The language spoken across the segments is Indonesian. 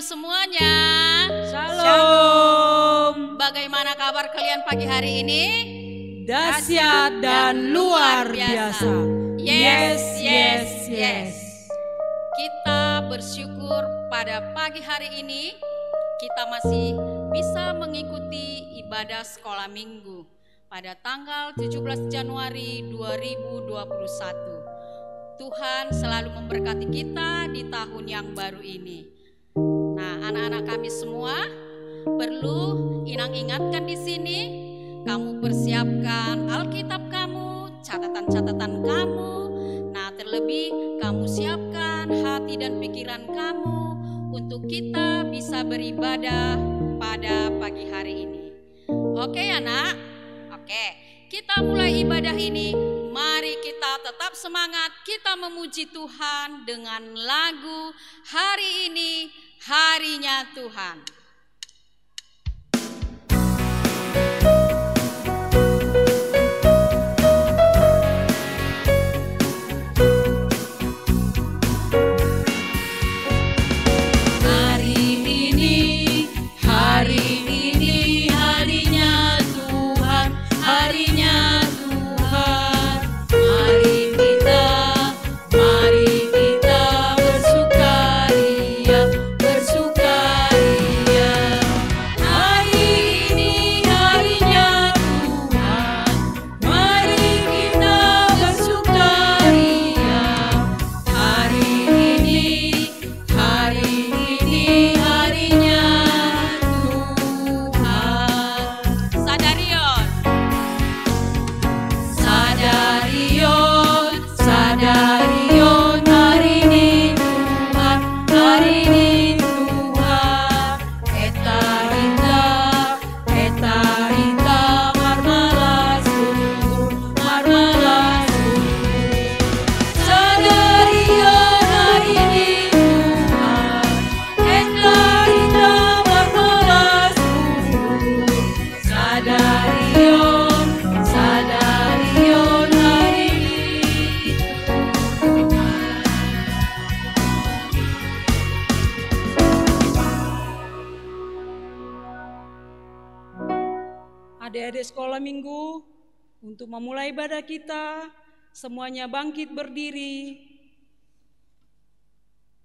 Ibu semuanya. Shalom. Bagaimana kabar kalian pagi hari ini? Dahsyat dan luar biasa. Yes, yes, yes. Kita bersyukur pada pagi hari ini kita masih bisa mengikuti ibadah sekolah minggu pada tanggal 17 Januari 2021. Tuhan selalu memberkati kita di tahun yang baru ini. Nah, anak-anak kami semua perlu ingat-ingatkan di sini, kamu persiapkan Alkitab kamu, catatan-catatan kamu. Nah, terlebih kamu siapkan hati dan pikiran kamu untuk kita bisa beribadah pada pagi hari ini. Oke, anak? Oke, kita mulai ibadah ini. Mari kita tetap semangat, kita memuji Tuhan dengan lagu Hari Ini Harinya Tuhan. Adik-adik sekolah minggu, untuk memulai ibadah kita, semuanya bangkit berdiri.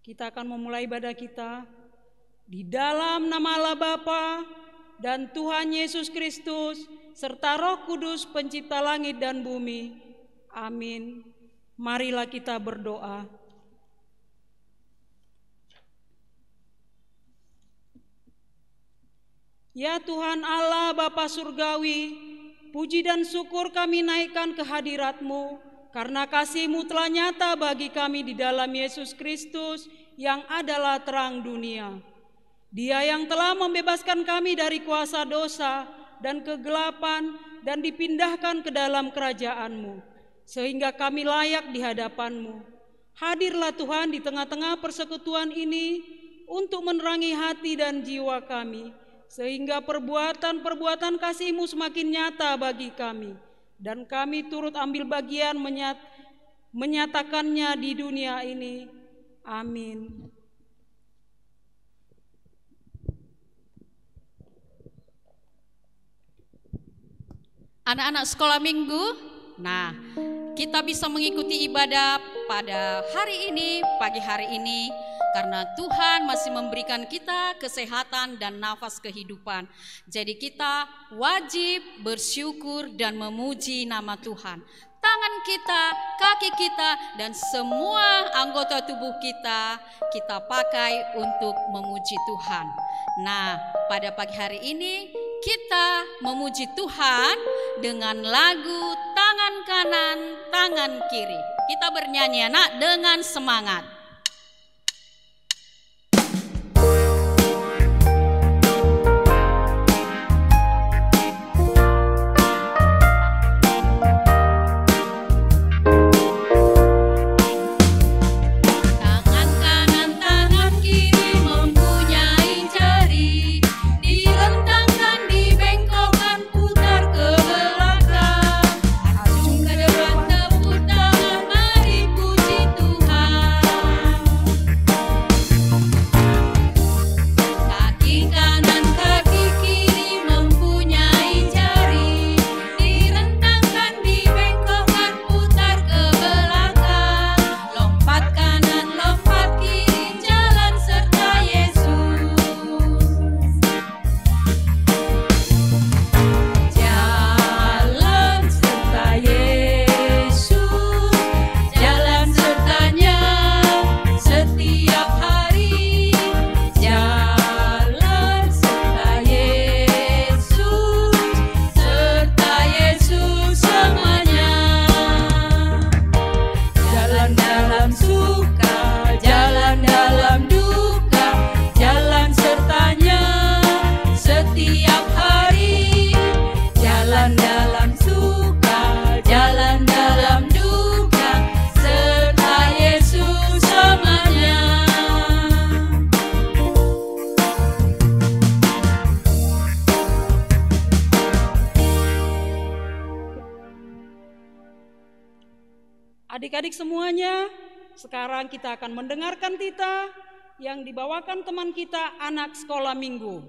Kita akan memulai ibadah kita di dalam nama Allah Bapa dan Tuhan Yesus Kristus serta Roh Kudus pencipta langit dan bumi. Amin. Marilah kita berdoa. Ya Tuhan Allah Bapa Surgawi, puji dan syukur kami naikkan ke hadirat-Mu, karena kasih-Mu telah nyata bagi kami di dalam Yesus Kristus yang adalah terang dunia. Dia yang telah membebaskan kami dari kuasa dosa dan kegelapan dan dipindahkan ke dalam kerajaan-Mu, sehingga kami layak di hadapan-Mu. Hadirlah Tuhan di tengah-tengah persekutuan ini untuk menerangi hati dan jiwa kami, sehingga perbuatan-perbuatan kasih-Mu semakin nyata bagi kami, dan kami turut ambil bagian menyatakannya di dunia ini. Amin. Anak-anak sekolah minggu, nah kita bisa mengikuti ibadah pada hari ini, pagi hari ini, karena Tuhan masih memberikan kita kesehatan dan nafas kehidupan. Jadi kita wajib bersyukur dan memuji nama Tuhan. Tangan kita, kaki kita, dan semua anggota tubuh kita pakai untuk memuji Tuhan. Nah, pada pagi hari ini kita memuji Tuhan dengan lagu tangan kanan, tangan kiri. Kita bernyanyi anak dengan semangat. Acung ke depan tepuk tangan, mari puji Tuhan. Adik-adik semuanya, sekarang kita akan mendengarkan titah yang dibawakan teman kita anak sekolah minggu.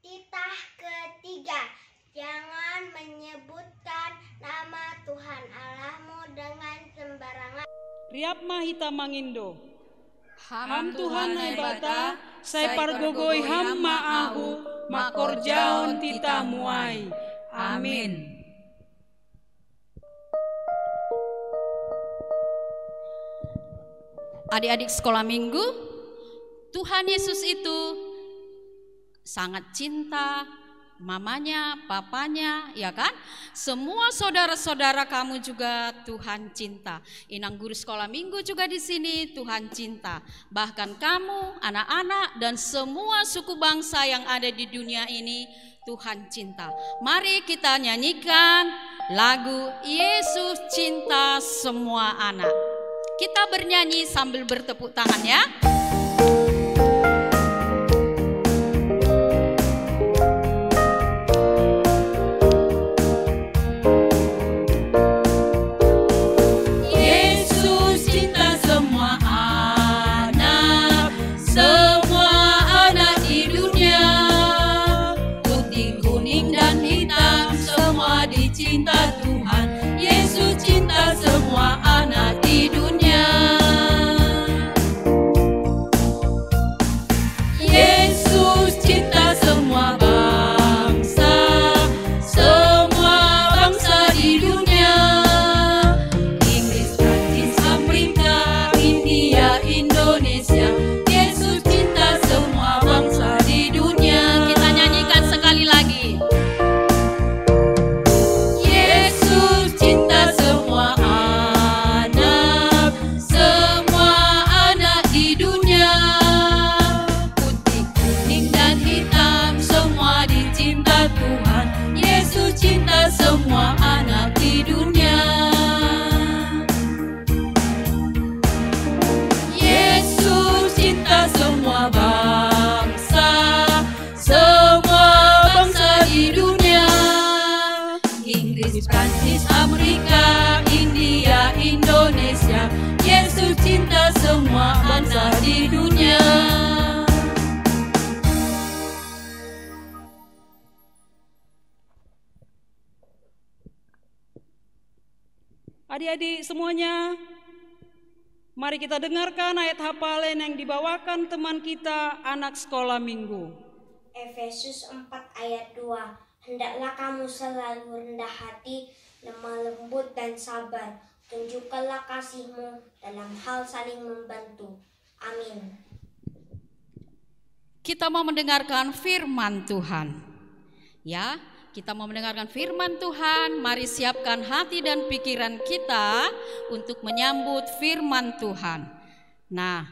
Titah ketiga, jangan menyebutkan nama Tuhan Allahmu dengan sembarangan. Riap Mahita Mangindo. Ham Tuhan Naibata, sai pargogoi ham maahu, makor jaon titah muai. Amin. Adik-adik sekolah minggu, Tuhan Yesus itu sangat cinta mamanya, papanya, ya kan? Semua saudara-saudara kamu juga Tuhan cinta. Inang guru sekolah minggu juga di sini Tuhan cinta. Bahkan kamu, anak-anak dan semua suku bangsa yang ada di dunia ini Tuhan cinta. Mari kita nyanyikan lagu Yesus Cinta Semua Anak. Kita bernyanyi sambil bertepuk tangan ya. Yesus cinta semua anak di dunia. Putih, kuning dan hitam semua dicinta Tuhan. Yesus cinta semua anak di dunia. Yesus cinta semua bangsa di dunia. Inggris, Prancis, Amerika, India, Indonesia. Yesus cinta semua bangsa di dunia. Kita nyanyikan sekali lagi. Yesus cinta semua anak di dunia. Putih, kuning dan hitam semua dicinta Tuhan. Yesus cinta semua anak di dunia. Yesus cinta semua bangsa di dunia. Inggris, Prancis, Amerika, India, Indonesia. Yesus cinta semua bangsa di dunia. Adik-adik semuanya, mari kita dengarkan ayat hafalan yang dibawakan teman kita anak sekolah minggu. Efesus 4 ayat 2. Hendaklah kamu selalu rendah hati, lemah lembut dan sabar. Tunjukkanlah kasihmu dalam hal saling membantu. Amin. Kita mau mendengarkan firman Tuhan. Ya, kita mau mendengarkan firman Tuhan. Mari siapkan hati dan pikiran kita untuk menyambut firman Tuhan. Nah,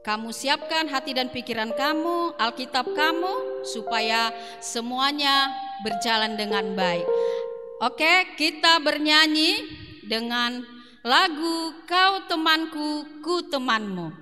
kamu siapkan hati dan pikiran kamu, Alkitab kamu, supaya semuanya berjalan dengan baik. Oke, kita bernyanyi dengan lagu Kau Temanku, Ku Temanmu.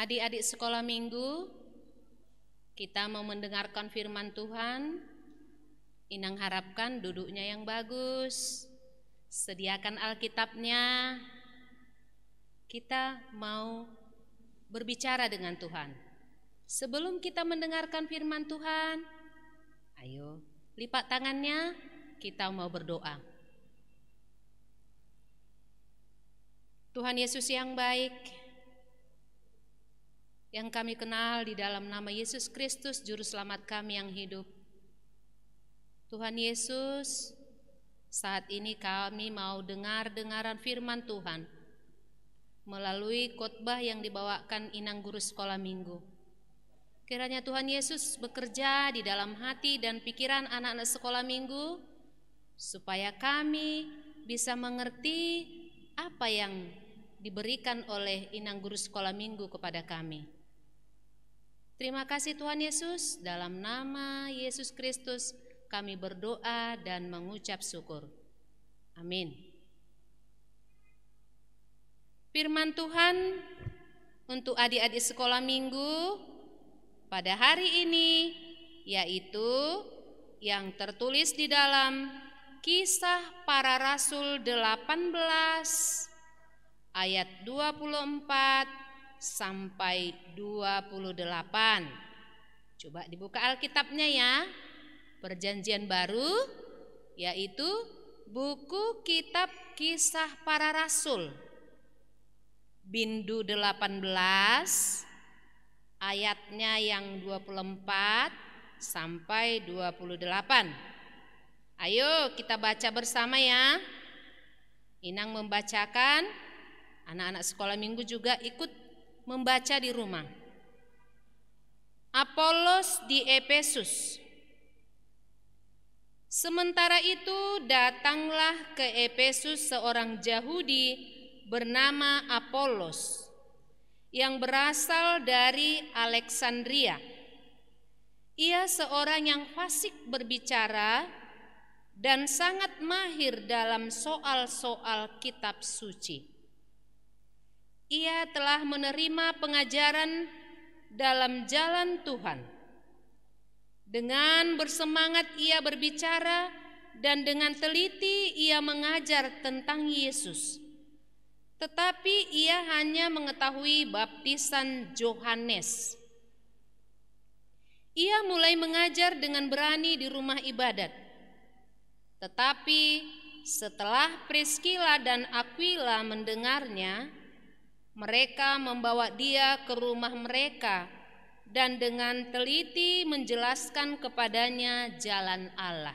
Adik-adik sekolah minggu, kita mau mendengarkan firman Tuhan. Inang harapkan duduknya yang bagus, sediakan Alkitabnya. Kita mau berbicara dengan Tuhan. Sebelum kita mendengarkan firman Tuhan, ayo lipat tangannya, kita mau berdoa. Tuhan Yesus yang baik, yang kami kenal di dalam nama Yesus Kristus, Juru Selamat kami yang hidup. Tuhan Yesus, saat ini kami mau dengar-dengaran firman Tuhan melalui khotbah yang dibawakan Inang Guru Sekolah Minggu. Kiranya Tuhan Yesus bekerja di dalam hati dan pikiran anak-anak sekolah minggu, supaya kami bisa mengerti apa yang diberikan oleh Inang Guru Sekolah Minggu kepada kami. Terima kasih Tuhan Yesus, dalam nama Yesus Kristus kami berdoa dan mengucap syukur. Amin. Firman Tuhan untuk adik-adik sekolah minggu pada hari ini yaitu yang tertulis di dalam Kisah Para Rasul 18 ayat 24 sampai 28. Coba dibuka Alkitabnya ya. Perjanjian Baru, yaitu buku kitab Kisah Para Rasul. Bindu 18 ayatnya yang 24 sampai 28. Ayo kita baca bersama ya. Inang membacakan, anak-anak sekolah minggu juga ikut membaca di rumah. Apolos di Efesus. Sementara itu datanglah ke Efesus seorang Yahudi bernama Apolos yang berasal dari Alexandria. Ia seorang yang fasik berbicara dan sangat mahir dalam soal-soal kitab suci. Ia telah menerima pengajaran dalam jalan Tuhan. Dengan bersemangat ia berbicara dan dengan teliti ia mengajar tentang Yesus. Tetapi ia hanya mengetahui baptisan Yohanes. Ia mulai mengajar dengan berani di rumah ibadat. Tetapi setelah Priskila dan Aquila mendengarnya, mereka membawa dia ke rumah mereka dan dengan teliti menjelaskan kepadanya jalan Allah.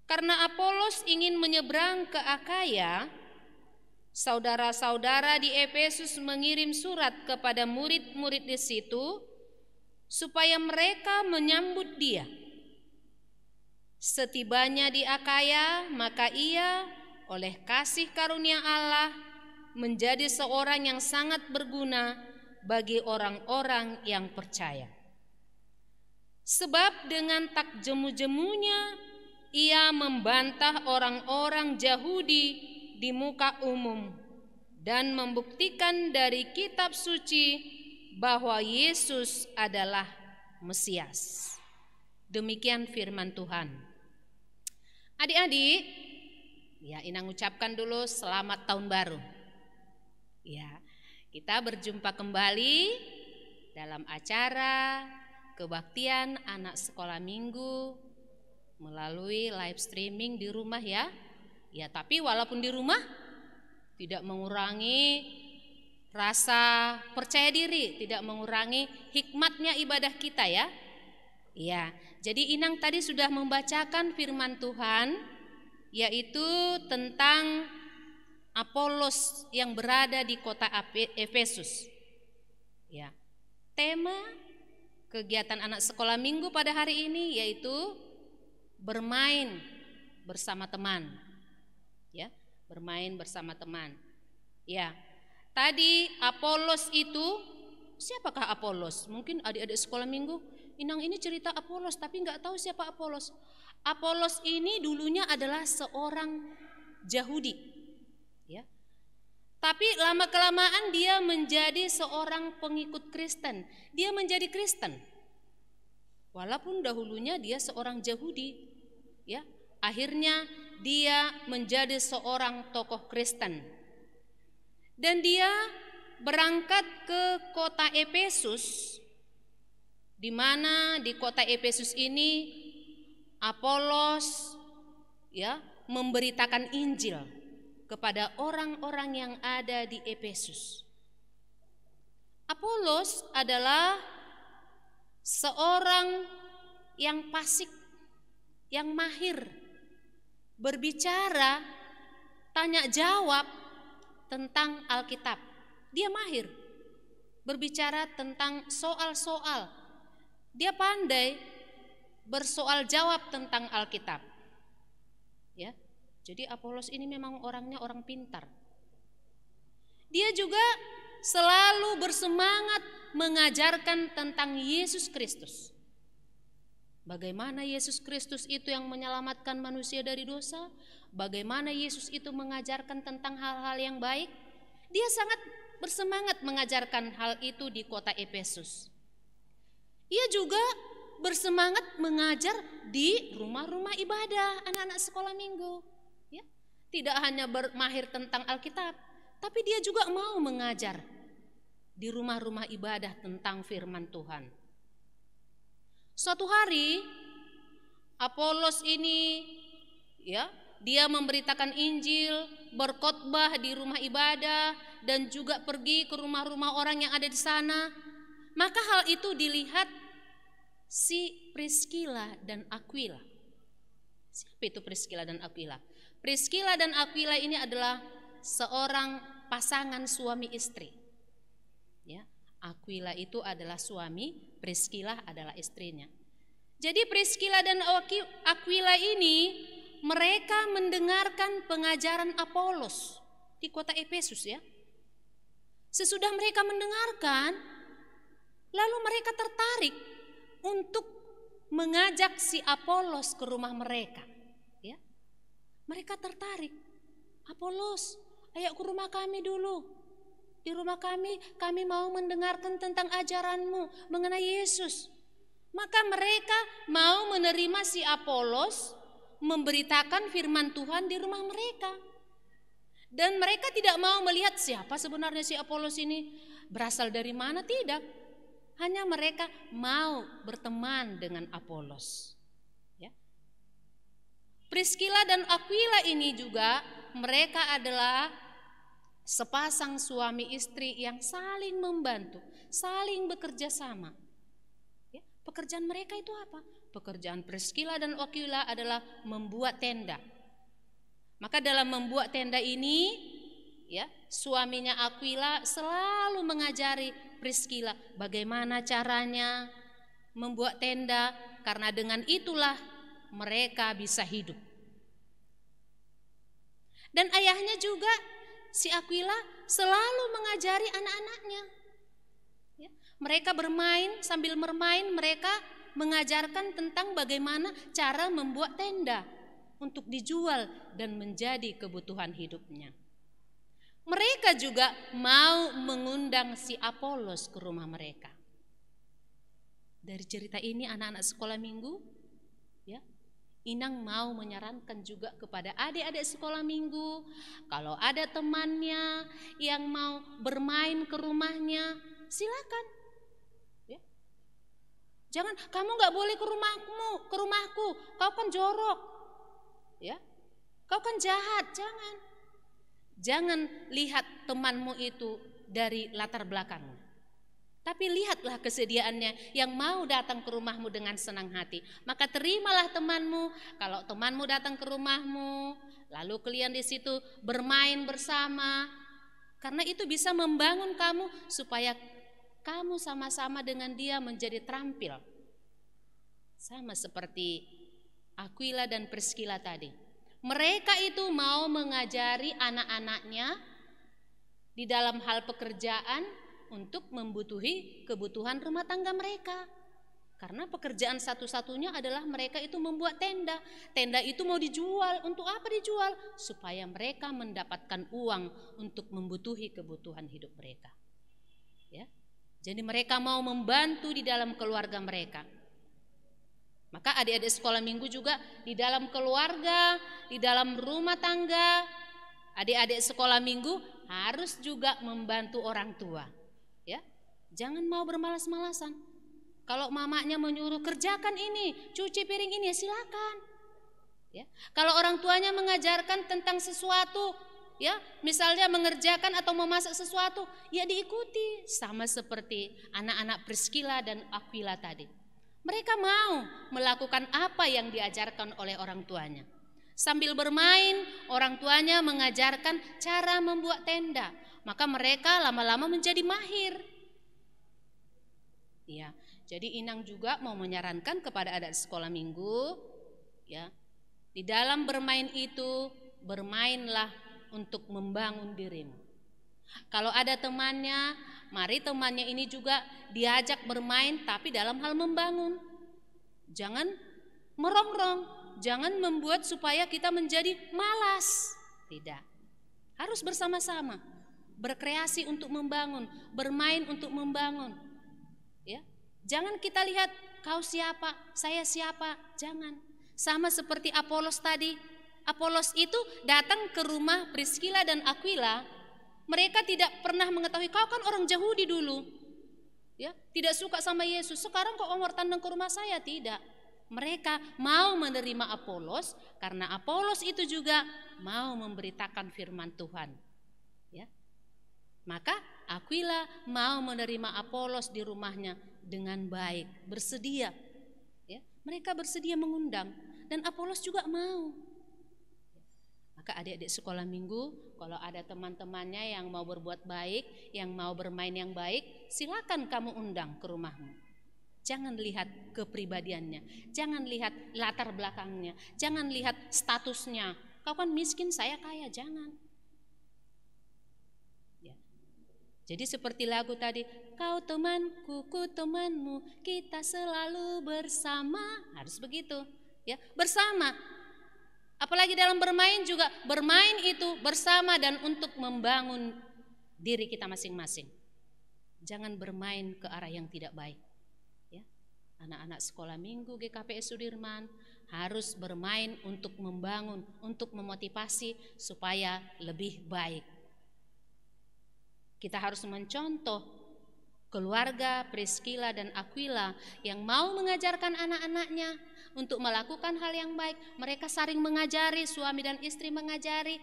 Karena Apolos ingin menyeberang ke Akaya, saudara-saudara di Efesus mengirim surat kepada murid-murid di situ supaya mereka menyambut dia. Setibanya di Akaya, maka ia oleh kasih karunia Allah menjadi seorang yang sangat berguna bagi orang-orang yang percaya. Sebab dengan tak jemu-jemunya ia membantah orang-orang Yahudi di muka umum dan membuktikan dari kitab suci bahwa Yesus adalah Mesias. Demikian firman Tuhan. Adik-adik, ya Inang ucapkan dulu selamat tahun baru. Ya, kita berjumpa kembali dalam acara kebaktian anak sekolah minggu melalui live streaming di rumah ya. Ya, tapi walaupun di rumah tidak mengurangi rasa percaya diri, tidak mengurangi hikmatnya ibadah kita ya. Ya, jadi Inang tadi sudah membacakan firman Tuhan yaitu tentang Apolos yang berada di kota Efesus. Ya. Tema kegiatan anak sekolah minggu pada hari ini yaitu bermain bersama teman. Ya, bermain bersama teman. Ya. Tadi Apolos itu, siapakah Apolos? Mungkin adik-adik sekolah minggu, Inang ini cerita Apolos tapi nggak tahu siapa Apolos. Apolos ini dulunya adalah seorang Yahudi. Ya. Tapi lama-kelamaan dia menjadi seorang pengikut Kristen. Dia menjadi Kristen. Walaupun dahulunya dia seorang Yahudi, ya. Akhirnya dia menjadi seorang tokoh Kristen. Dan dia berangkat ke kota Efesus, di mana di kota Efesus ini Apolos ya memberitakan Injil kepada orang-orang yang ada di Efesus. Apolos adalah seorang yang fasik, yang mahir berbicara, tanya jawab tentang Alkitab. Dia mahir berbicara tentang soal-soal. Dia pandai bersoal jawab tentang Alkitab. Ya. Jadi Apolos ini memang orangnya orang pintar. Dia juga selalu bersemangat mengajarkan tentang Yesus Kristus. Bagaimana Yesus Kristus itu yang menyelamatkan manusia dari dosa? Bagaimana Yesus itu mengajarkan tentang hal-hal yang baik? Dia sangat bersemangat mengajarkan hal itu di kota Efesus. Ia juga bersemangat mengajar di rumah-rumah ibadah anak-anak sekolah minggu. Ya, tidak hanya bermahir tentang Alkitab, tapi dia juga mau mengajar di rumah-rumah ibadah tentang firman Tuhan. Suatu hari Apolos ini ya, dia memberitakan Injil, berkhotbah di rumah ibadah dan juga pergi ke rumah-rumah orang yang ada di sana. Maka hal itu dilihat si Priskila dan Aquila. Siapa itu Priskila dan Aquila? Priskila dan Aquila ini adalah seorang pasangan suami istri. Ya, Aquila itu adalah suami, Priskila adalah istrinya. Jadi Priskila dan Aquila ini mereka mendengarkan pengajaran Apolos di kota Efesus ya. Sesudah mereka mendengarkan, lalu mereka tertarik untuk mengajak si Apolos ke rumah mereka. Ya, mereka tertarik. Apolos, ayo ke rumah kami dulu. Di rumah kami mau mendengarkan tentang ajaranmu mengenai Yesus. Maka mereka mau menerima si Apolos memberitakan firman Tuhan di rumah mereka. Dan mereka tidak mau melihat siapa sebenarnya si Apolos ini, berasal dari mana, tidak. Hanya mereka mau berteman dengan Apolos. Ya. Priskila dan Aquila ini juga mereka adalah sepasang suami istri yang saling membantu, saling bekerja sama. Ya. Pekerjaan mereka itu apa? Pekerjaan Priskila dan Aquila adalah membuat tenda. Maka dalam membuat tenda ini, ya, suaminya Aquila selalu mengajari Priskila bagaimana caranya membuat tenda, karena dengan itulah mereka bisa hidup. Dan ayahnya juga si Aquila selalu mengajari anak-anaknya. Ya, mereka sambil bermain mereka mengajarkan tentang bagaimana cara membuat tenda untuk dijual dan menjadi kebutuhan hidupnya. Mereka juga mau mengundang si Apolos ke rumah mereka. Dari cerita ini anak-anak sekolah minggu, ya, Inang mau menyarankan juga kepada adik-adik sekolah minggu, kalau ada temannya yang mau bermain ke rumahnya, silakan. Ya. Jangan, kamu nggak boleh ke rumahku, kau kan jorok. Ya, kau kan jahat, jangan. Jangan lihat temanmu itu dari latar belakang. Tapi lihatlah kesediaannya yang mau datang ke rumahmu dengan senang hati. Maka terimalah temanmu. Kalau temanmu datang ke rumahmu, lalu kalian di situ bermain bersama. Karena itu bisa membangun kamu supaya kamu sama-sama dengan dia menjadi terampil. Sama seperti Aquila dan Priskila tadi. Mereka itu mau mengajari anak-anaknya di dalam hal pekerjaan untuk membutuhi kebutuhan rumah tangga mereka. Karena pekerjaan satu-satunya adalah mereka itu membuat tenda. Tenda itu mau dijual. Untuk apa dijual? Supaya mereka mendapatkan uang untuk membutuhi kebutuhan hidup mereka. Ya. Jadi mereka mau membantu di dalam keluarga mereka. Maka adik-adik sekolah minggu juga di dalam keluarga, di dalam rumah tangga, adik-adik sekolah minggu harus juga membantu orang tua. Ya. Jangan mau bermalas-malasan. Kalau mamanya menyuruh kerjakan ini, cuci piring ini, silakan. Ya. Kalau orang tuanya mengajarkan tentang sesuatu, ya, misalnya mengerjakan atau memasak sesuatu, ya diikuti. Sama seperti anak-anak Priscilla dan Aquila tadi. Mereka mau melakukan apa yang diajarkan oleh orang tuanya. Sambil bermain, orang tuanya mengajarkan cara membuat tenda. Maka mereka lama-lama menjadi mahir. Ya. Jadi Inang juga mau menyarankan kepada adik sekolah minggu, ya, di dalam bermain itu bermainlah untuk membangun dirimu. Kalau ada temannya, mari temannya ini juga diajak bermain tapi dalam hal membangun. Jangan merongrong, jangan membuat supaya kita menjadi malas. Tidak. Harus bersama-sama, berkreasi untuk membangun, bermain untuk membangun. Ya. Jangan kita lihat kau siapa, saya siapa, jangan. Sama seperti Apolos tadi. Apolos itu datang ke rumah Priscilla dan Aquila. Mereka tidak pernah mengetahui kau kan orang Yahudi dulu. Ya, tidak suka sama Yesus. Sekarang kok omor tandang ke rumah saya? Tidak. Mereka mau menerima Apolos karena Apolos itu juga mau memberitakan firman Tuhan. Ya. Maka Aquila mau menerima Apolos di rumahnya dengan baik, bersedia. Ya, mereka bersedia mengundang dan Apolos juga mau. Maka adik-adik sekolah minggu, kalau ada teman-temannya yang mau berbuat baik, yang mau bermain yang baik, silakan kamu undang ke rumahmu. Jangan lihat kepribadiannya, jangan lihat latar belakangnya, jangan lihat statusnya. Kau kan miskin, saya kaya, jangan. Jadi seperti lagu tadi, kau temanku, ku temanmu, kita selalu bersama. Harus begitu, ya, bersama. Apalagi dalam bermain juga, bermain itu bersama dan untuk membangun diri kita masing-masing. Jangan bermain ke arah yang tidak baik. Ya. Anak-anak sekolah minggu GKPS Sudirman harus bermain untuk membangun, untuk memotivasi supaya lebih baik. Kita harus mencontoh keluarga Priscilla dan Aquila yang mau mengajarkan anak-anaknya untuk melakukan hal yang baik. Mereka saling mengajari, suami dan istri mengajari,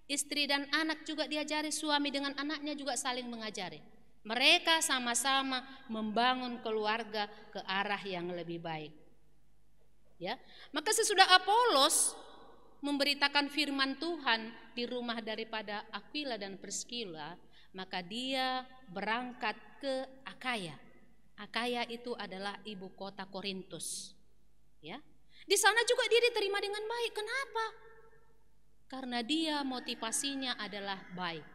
istri dan anak juga diajari, suami dengan anaknya juga saling mengajari. Mereka sama-sama membangun keluarga ke arah yang lebih baik. Ya, maka sesudah Apolos memberitakan firman Tuhan di rumah daripada Aquila dan Priscilla, maka dia berangkat ke Akaya. Akaya itu adalah ibu kota Korintus. Ya, di sana juga dia diterima dengan baik. Kenapa? Karena dia motivasinya adalah baik.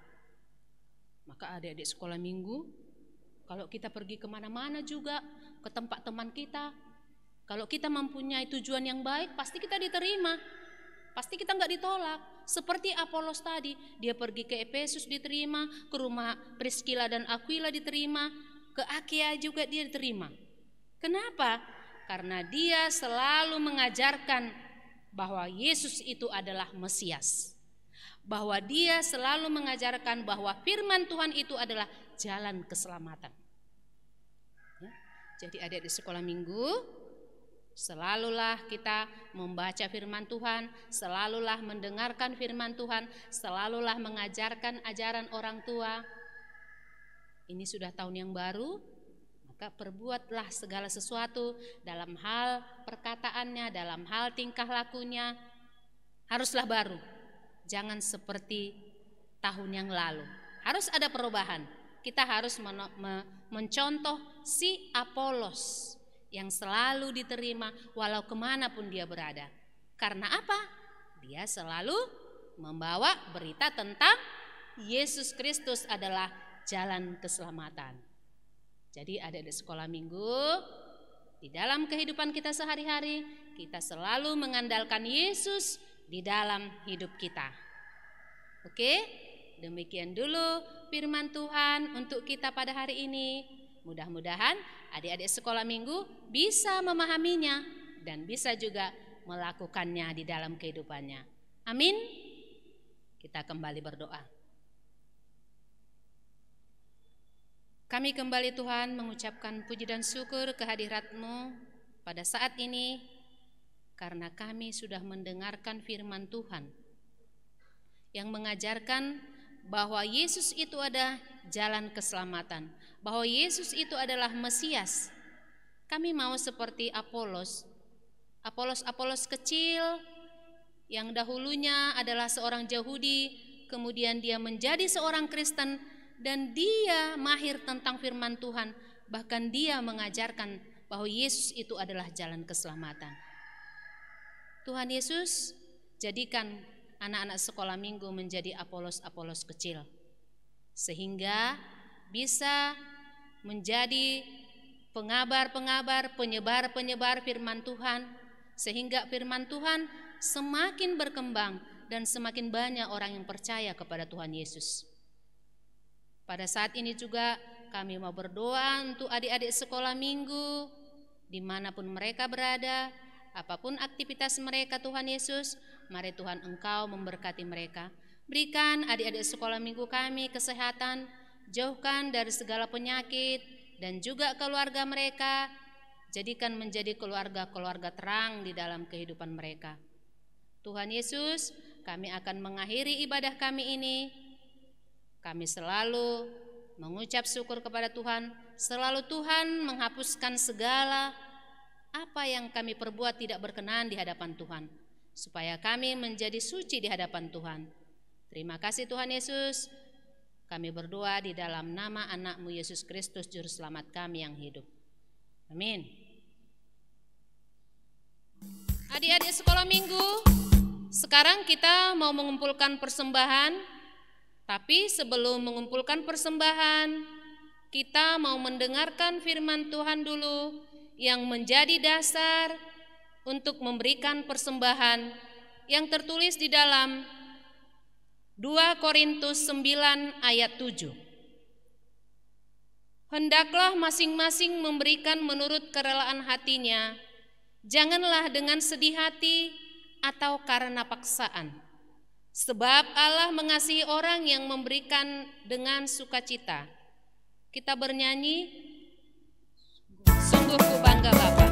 Maka adik-adik sekolah minggu, kalau kita pergi kemana-mana juga, ke tempat teman kita, kalau kita mempunyai tujuan yang baik, pasti kita diterima. Pasti kita nggak ditolak. Seperti Apolos tadi, dia pergi ke Efesus diterima, ke rumah Priscilla dan Aquila diterima, ke Achaia juga dia diterima. Kenapa? Karena dia selalu mengajarkan bahwa Yesus itu adalah Mesias. Bahwa dia selalu mengajarkan bahwa firman Tuhan itu adalah jalan keselamatan. Ya. Jadi adik-adik sekolah minggu, selalulah kita membaca firman Tuhan, selalulah mendengarkan firman Tuhan, selalulah mengajarkan ajaran orang tua. Ini sudah tahun yang baru, maka perbuatlah segala sesuatu dalam hal perkataannya, dalam hal tingkah lakunya, haruslah baru. Jangan seperti tahun yang lalu. Harus ada perubahan. Kita harus mencontoh si Apolos yang selalu diterima walau kemanapun dia berada. Karena apa? Dia selalu membawa berita tentang Yesus Kristus adalah jalan keselamatan. Jadi adik-adik sekolah minggu, Di dalam kehidupan kita sehari-hari, kita selalu mengandalkan Yesus di dalam hidup kita. Oke, demikian dulu firman Tuhan untuk kita pada hari ini. Mudah-mudahan adik-adik sekolah minggu bisa memahaminya dan bisa juga melakukannya di dalam kehidupannya. Amin. Kita kembali berdoa. Kami kembali Tuhan mengucapkan puji dan syukur kehadirat-Mu pada saat ini karena kami sudah mendengarkan firman Tuhan yang mengajarkan bahwa Yesus itu ada jalan keselamatan, bahwa Yesus itu adalah Mesias. Kami mau seperti Apolos kecil yang dahulunya adalah seorang Yahudi, kemudian dia menjadi seorang Kristen. Dan dia mahir tentang firman Tuhan. Bahkan dia mengajarkan bahwa Yesus itu adalah jalan keselamatan. Tuhan Yesus, jadikan anak-anak sekolah minggu menjadi Apolos kecil. Sehingga bisa menjadi pengabar-pengabar, penyebar-penyebar firman Tuhan. Sehingga firman Tuhan semakin berkembang dan semakin banyak orang yang percaya kepada Tuhan Yesus. Pada saat ini juga kami mau berdoa untuk adik-adik sekolah minggu dimanapun mereka berada, apapun aktivitas mereka Tuhan Yesus, mari Tuhan Engkau memberkati mereka. Berikan adik-adik sekolah minggu kami kesehatan, jauhkan dari segala penyakit dan juga keluarga mereka, jadikan menjadi keluarga-keluarga terang di dalam kehidupan mereka. Tuhan Yesus, kami akan mengakhiri ibadah kami ini. Kami selalu mengucap syukur kepada Tuhan, selalu Tuhan menghapuskan segala apa yang kami perbuat tidak berkenan di hadapan Tuhan, supaya kami menjadi suci di hadapan Tuhan. Terima kasih Tuhan Yesus, kami berdoa di dalam nama anak-Mu Yesus Kristus Juru Selamat kami yang hidup. Amin. Adik-adik sekolah minggu, sekarang kita mau mengumpulkan persembahan. Tapi sebelum mengumpulkan persembahan, kita mau mendengarkan firman Tuhan dulu yang menjadi dasar untuk memberikan persembahan yang tertulis di dalam 2 Korintus 9 ayat 7. Hendaklah masing-masing memberikan menurut kerelaan hatinya, janganlah dengan sedih hati atau karena paksaan. Sebab Allah mengasihi orang yang memberikan dengan sukacita. Kita bernyanyi, sungguh ku bangga Bapa.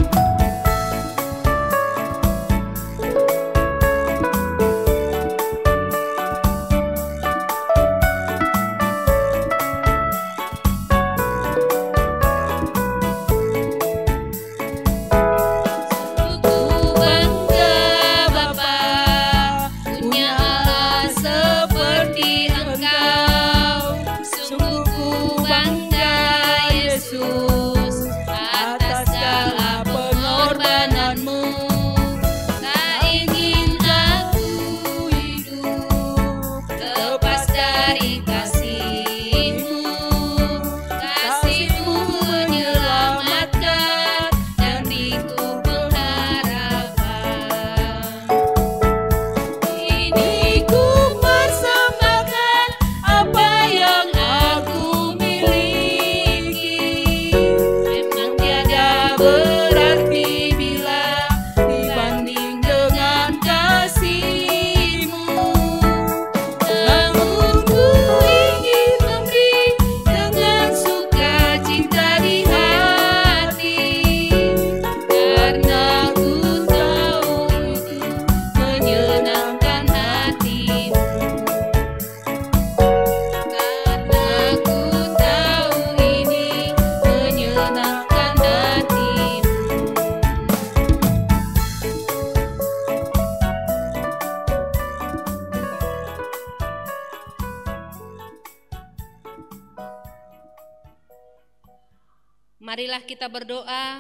Marilah kita berdoa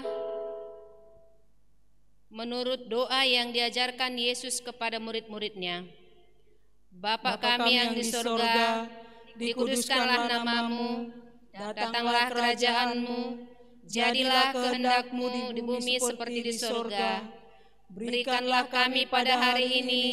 menurut doa yang diajarkan Yesus kepada murid-muridnya. Bapa kami yang di surga, dikuduskanlah nama-Mu, datanglah kerajaan-Mu, Jadilah kehendak-Mu di bumi seperti di sorga. Berikanlah kami pada hari ini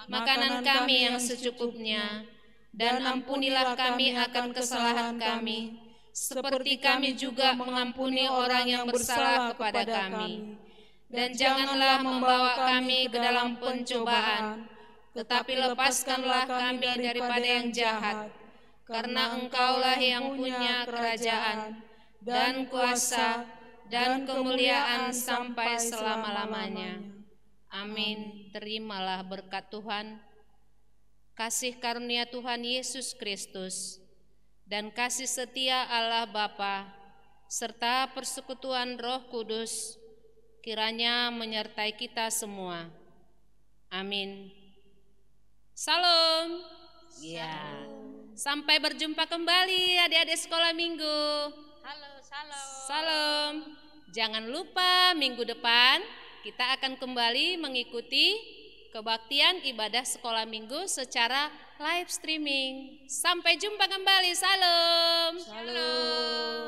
makanan kami yang secukupnya, dan ampunilah kami akan kesalahan kami, seperti kami juga mengampuni orang yang bersalah kepada kami. Dan janganlah membawa kami ke dalam pencobaan, tetapi lepaskanlah kami daripada yang jahat, karena Engkaulah yang punya kerajaan, dan kuasa, dan kemuliaan sampai selama-lamanya. Amin. Terimalah berkat Tuhan, kasih karunia Tuhan Yesus Kristus, dan kasih setia Allah Bapa, serta persekutuan Roh Kudus, kiranya menyertai kita semua. Amin. Salam. Ya. Sampai berjumpa kembali adik-adik sekolah minggu. Halo, salam. Salam. Jangan lupa minggu depan kita akan kembali mengikuti kebaktian ibadah sekolah minggu secara live streaming. Sampai jumpa kembali. Salam. Salam.